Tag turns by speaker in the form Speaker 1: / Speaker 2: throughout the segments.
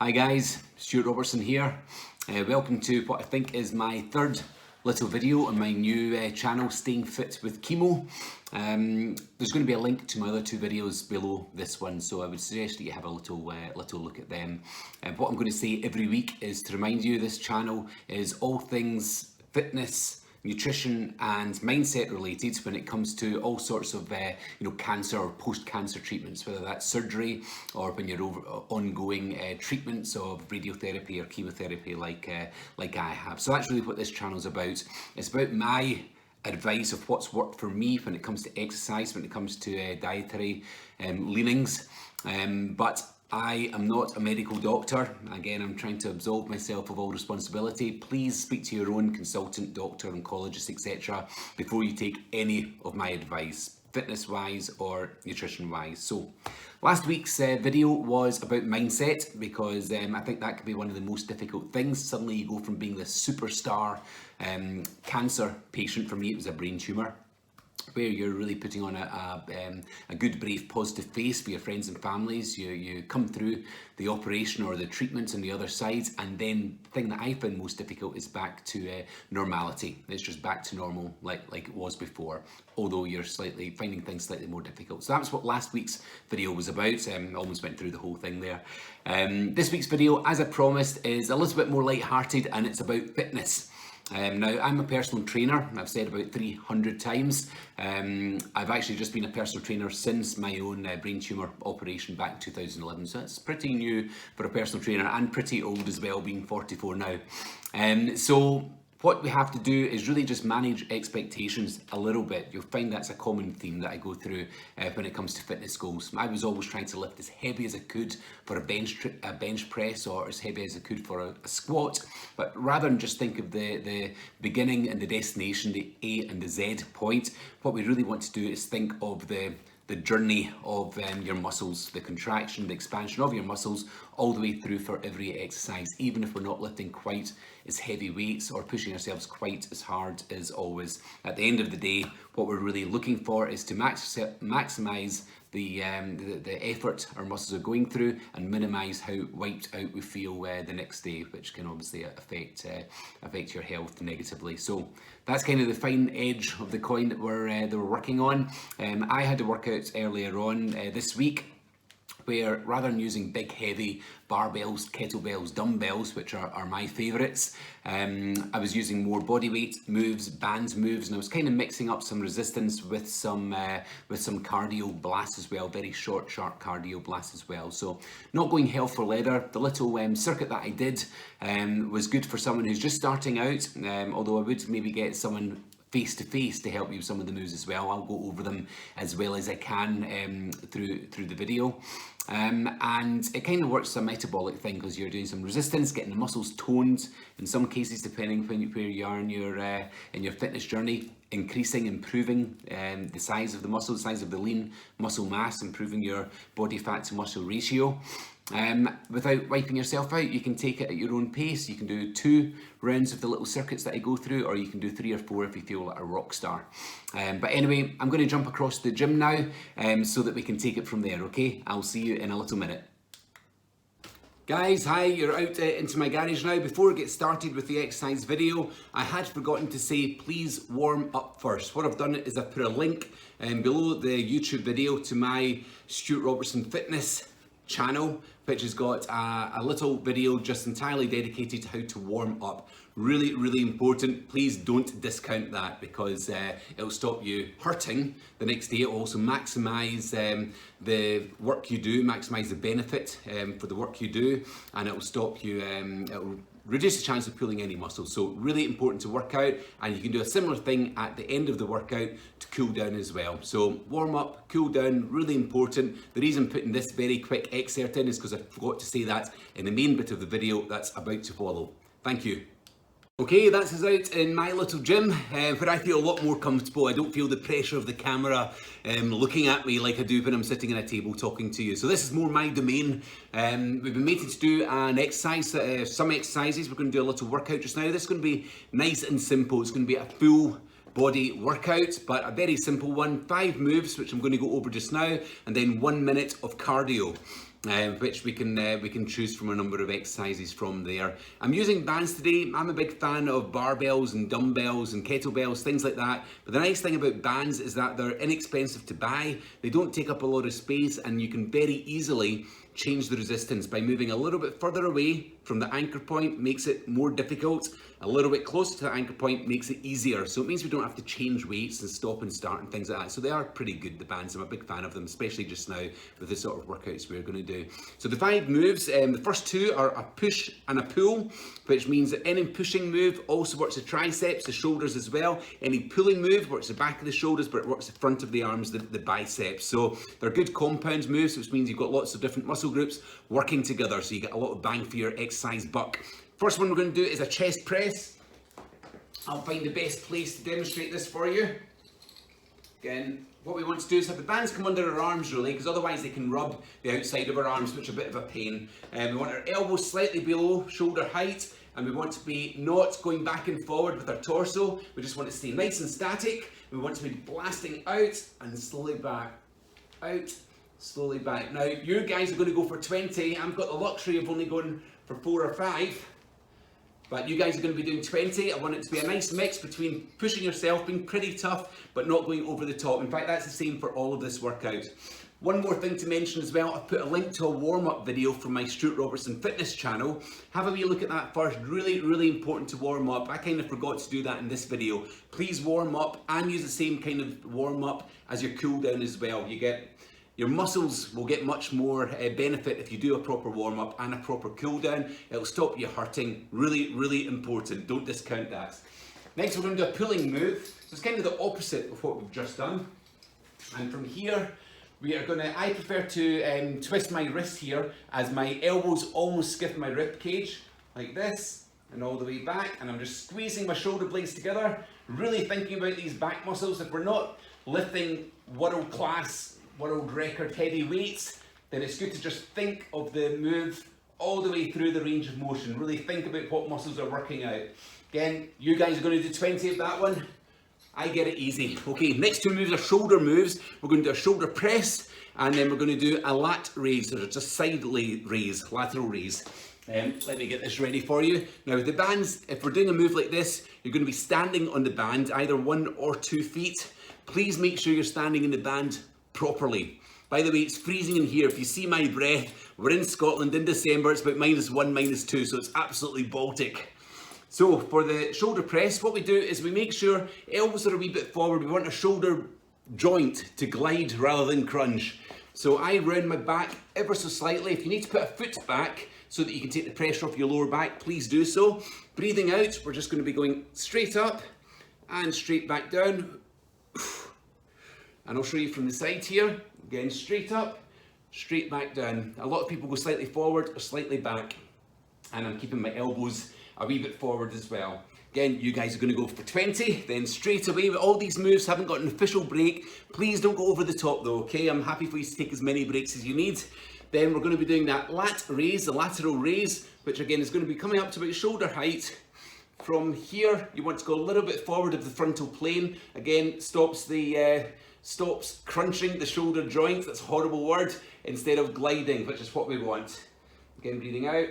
Speaker 1: Hi guys, Stuart Robertson here. Welcome to what I think is my third little video on my new channel, Staying Fit with Chemo. There's going to be a link to my other two videos below this one, so I would suggest that you have a little look at them. What I'm going to say every week is to remind you this channel is all things fitness, nutrition and mindset related when it comes to all sorts of cancer or post-cancer treatments, whether that's surgery or when you're ongoing treatments of radiotherapy or chemotherapy like I have. So that's really what this channel is about. It's about my advice of what's worked for me when it comes to exercise, when it comes to dietary leanings, but I am not a medical doctor. Again, I'm trying to absolve myself of all responsibility. Please speak to your own consultant, doctor, oncologist, etc. before you take any of my advice, fitness-wise or nutrition-wise. So, last week's video was about mindset because I think that could be one of the most difficult things. Suddenly you go from being this superstar cancer patient, for me it was a brain tumour, where you're really putting on a good, brave, positive face for your friends and families. You come through the operation or the treatment on the other side, and then the thing that I found most difficult is back to normality. It's just back to normal like it was before, although you're finding things slightly more difficult. So that's what last week's video was about. Almost went through the whole thing there. This week's video, as I promised, is a little bit more light-hearted, and it's about fitness. Now, I'm a personal trainer, I've said about 300 times. I've actually just been a personal trainer since my own brain tumour operation back in 2011, so it's pretty new for a personal trainer and pretty old as well, being 44 now. So what we have to do is really just manage expectations a little bit. You'll find that's a common theme that I go through when it comes to fitness goals. I was always trying to lift as heavy as I could for a bench press, or as heavy as I could for a squat, but rather than just think of the beginning and the destination, the A and the Z point, what we really want to do is think of the journey of your muscles, the contraction, the expansion of your muscles, all the way through for every exercise, even if we're not lifting quite as heavy weights or pushing ourselves quite as hard as always. At the end of the day, what we're really looking for is to maximize the effort our muscles are going through and minimize how wiped out we feel the next day, which can obviously affect your health negatively. So that's kind of the fine edge of the coin that we're working on. I had a workout earlier on this week where, rather than using big heavy barbells, kettlebells, dumbbells, which are my favourites, I was using more bodyweight moves, bands moves, and I was kind of mixing up some resistance with some cardio blasts as well, very short, sharp cardio blasts as well. So not going hell for leather. The little circuit that I did was good for someone who's just starting out, although I would maybe get someone face-to-face to help you with some of the moves as well. I'll go over them as well as I can through the video. And it kind of works as a metabolic thing because you're doing some resistance, getting the muscles toned, in some cases depending where you are in your fitness journey, improving the size of the muscle, the size of the lean muscle mass, improving your body fat to muscle ratio. Without wiping yourself out. You can take it at your own pace. You can do 2 rounds of the little circuits that I go through, or you can do 3 or 4 if you feel like a rock star. But anyway, I'm going to jump across the gym now so that we can take it from there, okay? I'll see you in a little minute. Guys, hi, you're out into my garage now. Before I get started with the exercise video, I had forgotten to say please warm up first. What I've done is I've put a link below the YouTube video to my Stuart Robertson Fitness channel, which has got a little video just entirely dedicated to how to warm up. Really, really important. Please don't discount that because it'll stop you hurting the next day. It'll also maximize the work you do, maximize the benefit for the work you do, and it'll stop you, it'll reduce the chance of pulling any muscles. So really important to work out, and you can do a similar thing at the end of the workout to cool down as well. So warm up, cool down, really important. The reason I'm putting this very quick excerpt in is because I forgot to say that in the main bit of the video that's about to follow. Thank you. Okay, that's us out in my little gym where I feel a lot more comfortable. I don't feel the pressure of the camera looking at me like I do when I'm sitting at a table talking to you. So this is more my domain. We've been making to do an exercise, some exercises. We're going to do a little workout just now. This is going to be nice and simple. It's going to be a full body workout, but a very simple one. 5 moves, which I'm going to go over just now, and then 1 minute of cardio. which we can choose from a number of exercises from there. I'm using bands today. I'm a big fan of barbells and dumbbells and kettlebells, things like that. But the nice thing about bands is that they're inexpensive to buy. They don't take up a lot of space, and you can very easily change the resistance by moving a little bit further away from the anchor point. Makes it more difficult. A little bit closer to the anchor point makes it easier. So it means we don't have to change weights and stop and start and things like that. So they are pretty good, the bands. I'm a big fan of them, especially just now with the sort of workouts we're going to do. So the 5 moves, the first 2 are a push and a pull, which means that any pushing move also works the triceps, the shoulders as well. Any pulling move works the back of the shoulders, but it works the front of the arms, the biceps. So they're good compound moves, which means you've got lots of different muscle groups working together, so you get a lot of bang for your exercise buck. First one we're going to do is a chest press. I'll find the best place to demonstrate this for you. Again, what we want to do is have the bands come under our arms really, because otherwise they can rub the outside of our arms, which is a bit of a pain. We want our elbows slightly below shoulder height, and we want to be not going back and forward with our torso. We just want to stay nice and static. We want to be blasting out and slowly back, out, slowly back. Now, you guys are going to go for 20. I've got the luxury of only going for 4 or 5. But you guys are going to be doing 20. I want it to be a nice mix between pushing yourself, being pretty tough, but not going over the top. In fact, that's the same for all of this workout. One more thing to mention as well, I've put a link to a warm-up video from my Stuart Robertson fitness channel. Have a wee look at that first. Really, really important to warm up. I kind of forgot to do that in this video. Please warm up and use the same kind of warm-up as your cool down as well. Your muscles will get much more benefit if you do a proper warm-up and a proper cool-down. It'll stop you hurting. Really, really important. Don't discount that. Next, we're going to do a pulling move. So it's kind of the opposite of what we've just done. And from here, we are going to, I prefer to twist my wrist here as my elbows almost skiff my rib cage, like this, and all the way back. And I'm just squeezing my shoulder blades together, really thinking about these back muscles. If we're not lifting world-class, world record heavy weights, then it's good to just think of the move all the way through the range of motion. Really think about what muscles are working out. Again, you guys are going to do 20 of that one. I get it easy. Okay, next 2 moves are shoulder moves. We're going to do a shoulder press, and then we're going to do a lat raise, or just side raise, lateral raise. Let me get this ready for you. Now with the bands, if we're doing a move like this, you're going to be standing on the band, either 1 or 2 feet. Please make sure you're standing in the band properly. By the way, it's freezing in here. If you see my breath, we're in Scotland in December. It's about -1, -2, so it's absolutely Baltic. So for the shoulder press, what we do is we make sure elbows are a wee bit forward. We want our shoulder joint to glide rather than crunch. So I round my back ever so slightly. If you need to put a foot back so that you can take the pressure off your lower back, please do so. Breathing out, we're just going to be going straight up and straight back down. And I'll show you from the side here. Again, straight up, straight back down. A lot of people go slightly forward or slightly back. And I'm keeping my elbows a wee bit forward as well. Again, you guys are going to go for 20, then straight away. All these moves haven't got an official break. Please don't go over the top though, okay? I'm happy for you to take as many breaks as you need. Then we're going to be doing that lat raise, the lateral raise, which again is going to be coming up to about shoulder height. From here, you want to go a little bit forward of the frontal plane. Again, stops crunching the shoulder joint. That's a horrible word. Instead of gliding, which is what we want. Again, breathing out.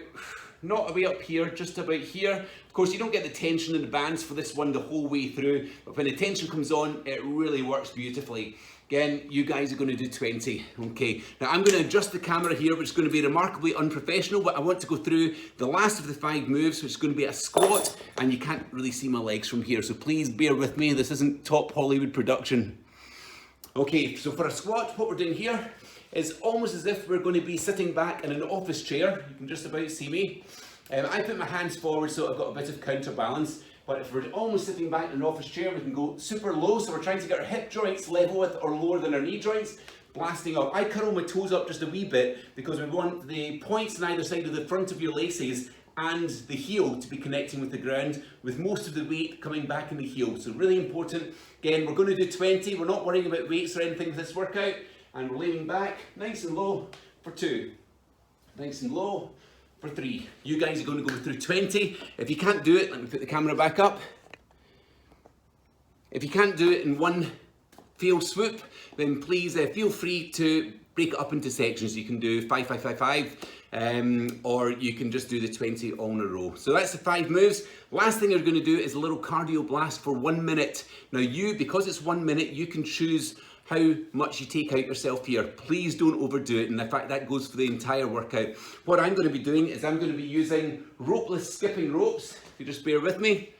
Speaker 1: Not way up here, just about here. Of course, you don't get the tension in the bands for this one the whole way through, but when the tension comes on, it really works beautifully. Again, you guys are going to do 20. Okay, now I'm going to adjust the camera here, which is going to be remarkably unprofessional, but I want to go through the last of the 5 moves, which is going to be a squat, and you can't really see my legs from here, so please bear with me. This isn't top Hollywood production. Okay, so for a squat, what we're doing here is almost as if we're going to be sitting back in an office chair. You can just about see me. I put my hands forward so I've got a bit of counterbalance, but if we're almost sitting back in an office chair, we can go super low, so we're trying to get our hip joints level with or lower than our knee joints, blasting up. I curl my toes up just a wee bit because we want the points on either side of the front of your laces and the heel to be connecting with the ground, with most of the weight coming back in the heel. So really important. Again, we're going to do 20. We're not worrying about weights or anything for this workout. And we're leaning back, nice and low for 2. Nice and low for 3. You guys are going to go through 20. If you can't do it, let me put the camera back up. If you can't do it in one fell swoop, then please feel free to break it up into sections. You can do 5, 5, 5, 5, or you can just do the 20 all in a row. So that's the 5 moves. Last thing you're going to do is a little cardio blast for 1 minute. Now because it's 1 minute, you can choose how much you take out yourself here. Please don't overdo it, and in fact that goes for the entire workout. What I'm going to be doing is I'm going to be using ropeless skipping ropes. If you just bear with me.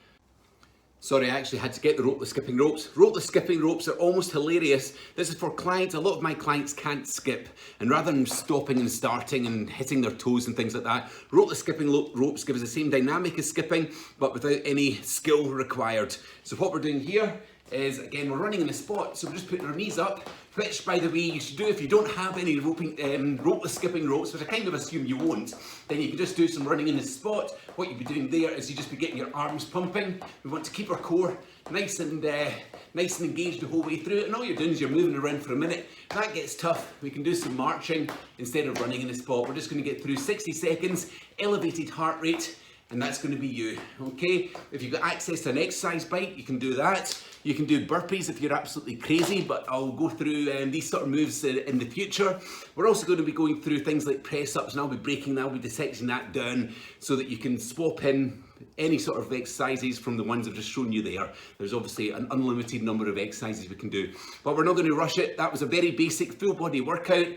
Speaker 1: Sorry, I actually had to get the ropeless skipping ropes. Ropeless skipping ropes are almost hilarious. This is for clients. A lot of my clients can't skip, and rather than stopping and starting and hitting their toes and things like that, ropeless skipping ropes give us the same dynamic as skipping, but without any skill required. So what we're doing here is, again, we're running in a spot, so we're just putting our knees up, which, by the way, you should do if you don't have any ropeless skipping ropes, which I kind of assume you won't. Then you can just do some running in the spot. What you'll be doing there is you just be getting your arms pumping. We want to keep our core nice and engaged the whole way through, and all you're doing is you're moving around for a minute. If that gets tough, we can do some marching instead of running in the spot. We're just going to get through 60 seconds, elevated heart rate, and that's going to be you, okay? If you've got access to an exercise bike, you can do that. You can do burpees if you're absolutely crazy, but I'll go through these sort of moves in the future. We're also going to be going through things like press-ups, and I'll be breaking that, I'll be dissecting that down so that you can swap in any sort of exercises from the ones I've just shown you there. There's obviously an unlimited number of exercises we can do, but we're not going to rush it. That was a very basic full body workout,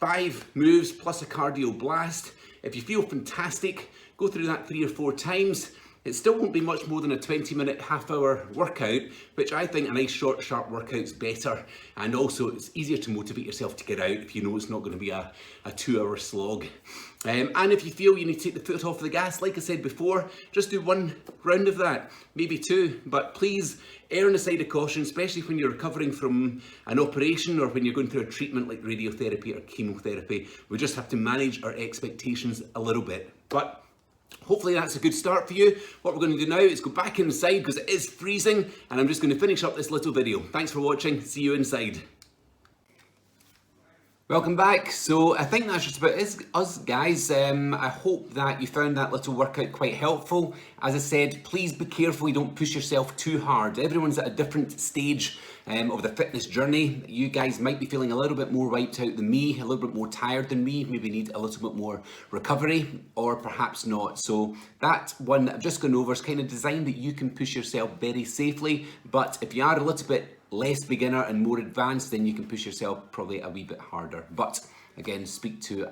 Speaker 1: 5 moves plus a cardio blast. If you feel fantastic, go through that 3 or 4 times. It still won't be much more than a 20-minute, half-hour workout, which I think a nice short, sharp workout's better. And also, it's easier to motivate yourself to get out if you know it's not going to be a 2-hour slog. And if you feel you need to take the foot off the gas, like I said before, just do 1 round of that, maybe 2. But please err on the side of caution, especially when you're recovering from an operation or when you're going through a treatment like radiotherapy or chemotherapy. We just have to manage our expectations a little bit. But hopefully that's a good start for you. What we're going to do now is go back inside because it is freezing, and I'm just going to finish up this little video. Thanks for watching. See you inside. Welcome back. So I think that's just about us, guys. I hope that you found that little workout quite helpful. As I said, please be careful you don't push yourself too hard. Everyone's at a different stage of the fitness journey. You guys might be feeling a little bit more wiped out than me, a little bit more tired than me, maybe need a little bit more recovery, or perhaps not. So that one that I've just gone over is kind of designed that you can push yourself very safely, but if you are a little bit less beginner and more advanced, then you can push yourself probably a wee bit harder. But again, speak to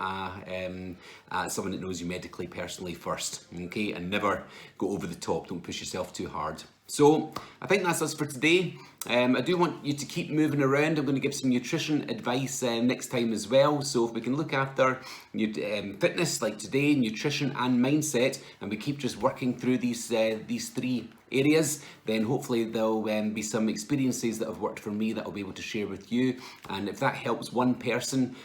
Speaker 1: someone that knows you medically, personally first, okay? And never go over the top. Don't push yourself too hard. So I think that's us for today. I do want you to keep moving around. I'm going to give some nutrition advice next time as well. So if we can look after fitness like today, nutrition and mindset, and we keep just working through these 3 areas, then hopefully there'll be some experiences that have worked for me that I'll be able to share with you. And if that helps one person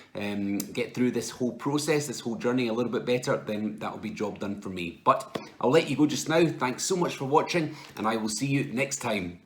Speaker 1: get through this whole process, this whole journey a little bit better, then that'll be job done for me. But I'll let you go just now. Thanks so much for watching, and I will see you next time.